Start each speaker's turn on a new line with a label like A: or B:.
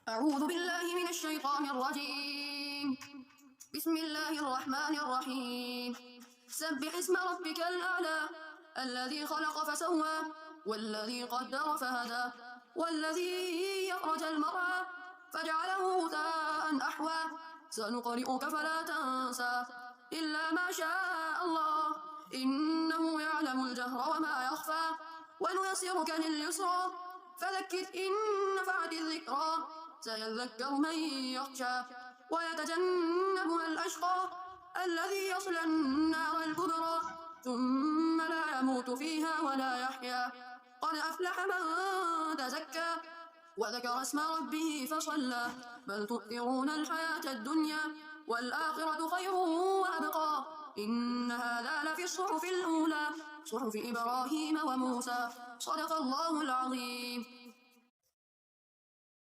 A: أعوذ بالله من الشيطان الرجيم. بسم الله الرحمن الرحيم. سبح اسم ربك الأعلى الذي خلق فسوى والذي قدر فهدى والذي أخرج المرعى فجعله غثاء أحوى سنقرئك فلا تنسى إلا ما شاء الله إنه يعلم الجهر وما يخفى ونيسرك لليسرى فذكر إن نفعت الذكرى سيذكر من يخشى ويتجنبها الأشقى الذي يصلى النار الكبرى ثم لا يموت فيها ولا يحيا قد أفلح من تزكى وذكر اسم ربه فصلى بل تؤثرون الحياة الدنيا والآخرة خير وأبقى إن هذا لفي الصحف الأولى صحف إبراهيم وموسى صدق الله العظيم.